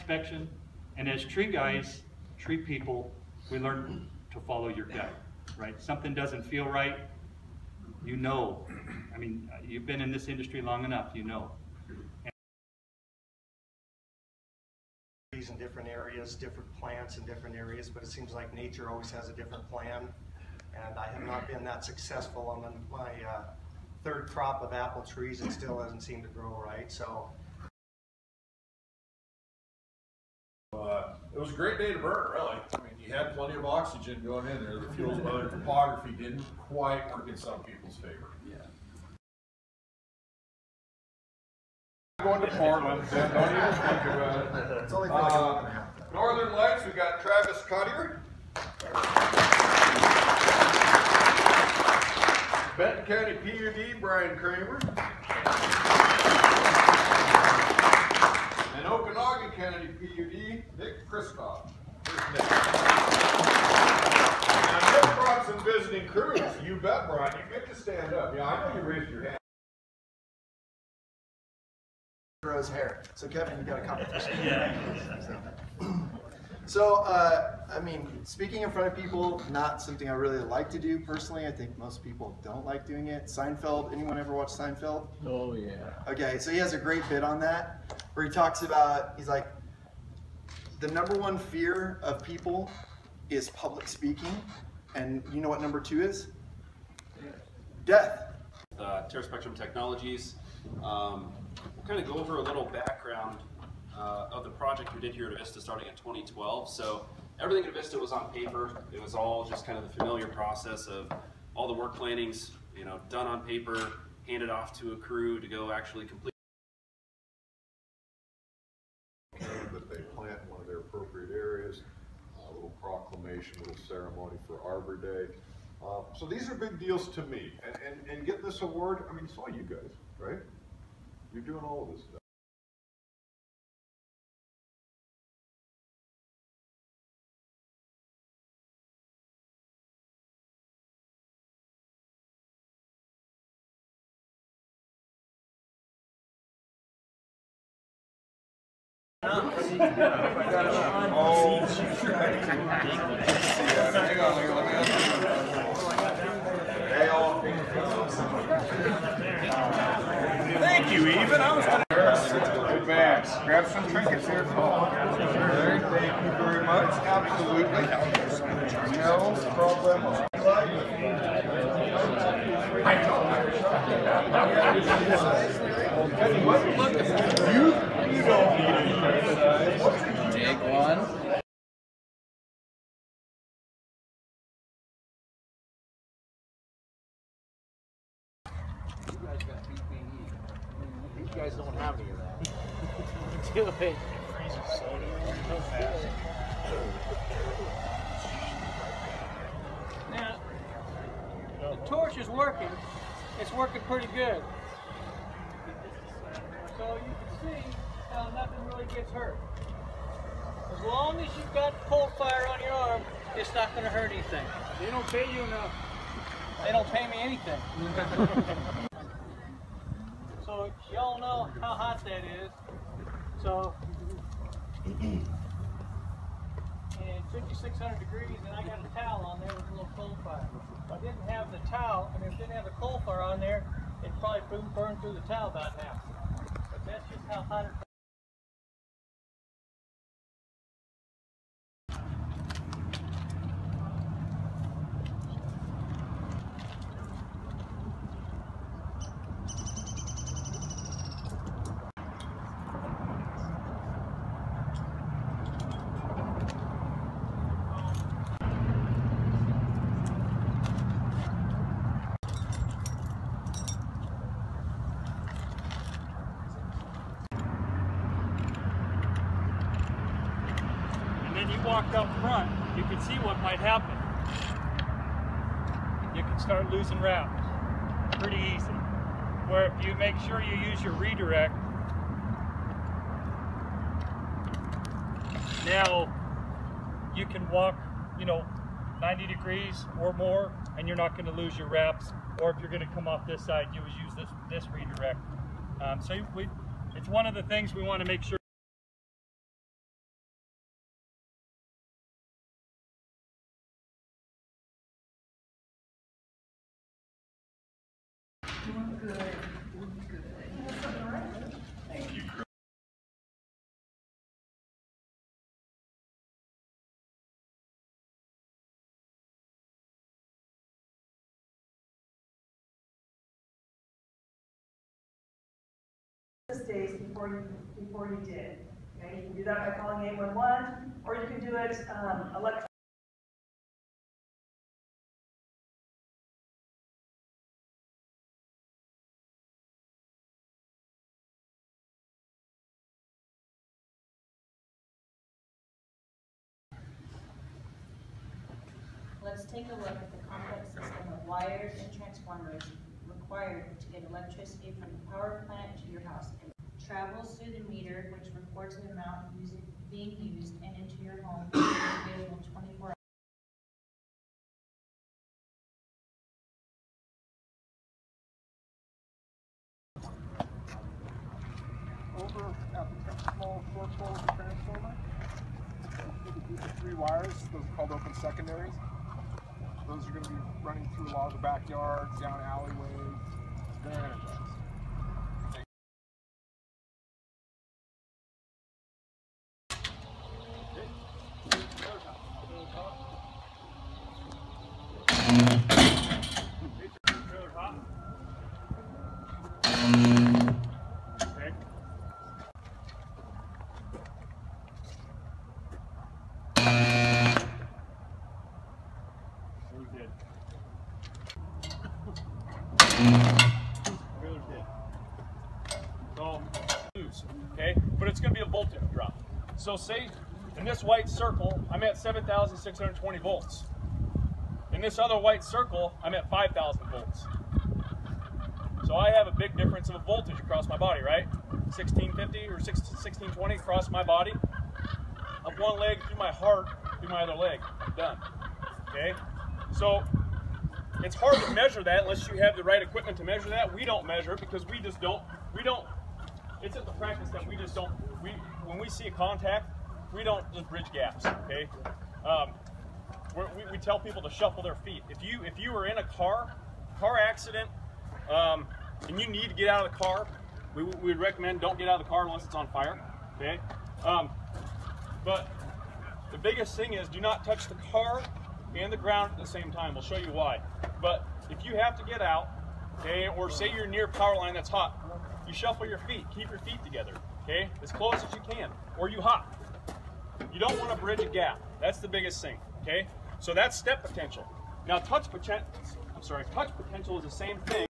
inspection, and as tree guys, tree people, we learn to follow your gut, right? Something doesn't feel right, you know. I mean, you've been in this industry long enough, you know. In different areas, different plants in different areas, but it seems like nature always has a different plan, and I have not been that successful on my third crop of apple trees. It still doesn't seem to grow right, so. It was a great day to burn, really. I mean, you had plenty of oxygen going in there. The fuel's weather topography didn't quite work in some people's favor. Yeah. Going to Portland, then don't even think about it. It's only for like a month and a half. Northern Lights, we got Travis Cuttier. Benton County PUD, Brian Kramer. And Okanagan County PUD, Nick Kristoff. Now, Nick brought some visiting crews. You bet, Brian. You get to stand up. Yeah, I know you raised your hand. Grows hair. So Kevin, you got a competition. Yeah. So, I mean, speaking in front of people, not something I really like to do personally. I think most people don't like doing it. Seinfeld, anyone ever watch Seinfeld? Oh, yeah. Okay, so he has a great bit on that, where he talks about, he's like, the number one fear of people is public speaking, and you know what number 2 is? Death. Terra Spectrum Technologies. We'll kind of go over a little background of the project we did here at Avista starting in 2012. So everything at Avista was on paper. It was all just kind of the familiar process of all the work plannings, you know, done on paper, handed off to a crew to go actually complete. That they plant in one of their appropriate areas, a little proclamation, a little ceremony for Arbor Day. So these are big deals to me. And getting this award, I mean, it's all you guys, right? You're doing all of this stuff. Thank you, Even. I was going to advance. Grab some trinkets here. Thank you very much. Absolutely. No problem. You don't need it. Take one. You guys got PPE. These guys don't have any of that. Do it. Now, the torch is working. It's working pretty good. So you can see how nothing really gets hurt. As long as you've got coal fire on your arm, it's not going to hurt anything. They don't pay you enough. They don't pay me anything. So y'all know how hot that is. So, and 5,600 degrees, and I got a towel on there with a little coal fire. If I didn't have the towel, I mean, if I didn't have the coal fire on there, it'd probably burn through the towel about now. But that's just how hot it is. Walked up front, you can see what might happen. You can start losing wraps pretty easy. Where if you make sure you use your redirect, now you can walk, you know, 90 degrees or more, and you're not going to lose your wraps. Or if you're going to come off this side, you would use this redirect. So it's one of the things we want to make sure. days before you did. Okay, you can do that by calling 811, or you can do it electronically. Let's take a look at the complex system of wires and transformers required to get electricity from the power plant to your house. It travels through the meter, which records the amount being used, and into your home, which is available 24 hours. Over at the small short pole of the transformer, these are 3 wires. Those are called open secondaries. Those are going to be running through a lot of the backyards, down alleyways. They're energized. Okay, but it's going to be a voltage drop. So say in this white circle, I'm at 7,620 volts. In this other white circle, I'm at 5,000 volts. So I have a big difference of a voltage across my body, right? 1650 or 1620 across my body. Up one leg through my heart, through my other leg. I'm done. Okay? So it's hard to measure that unless you have the right equipment to measure that. We don't measure it because we don't, it's at the practice that we just don't, when we see a contact, we don't just bridge gaps, okay? We tell people to shuffle their feet. If you were in a car accident, and you need to get out of the car, we would recommend don't get out of the car unless it's on fire, okay? But the biggest thing is do not touch the car and the ground at the same time. We'll show you why. But if you have to get out, okay, or say you're near a power line that's hot, you shuffle your feet, keep your feet together, okay, as close as you can, or you hop. You don't want to bridge a gap. That's the biggest thing, okay? So that's step potential. Now touch potential is the same thing.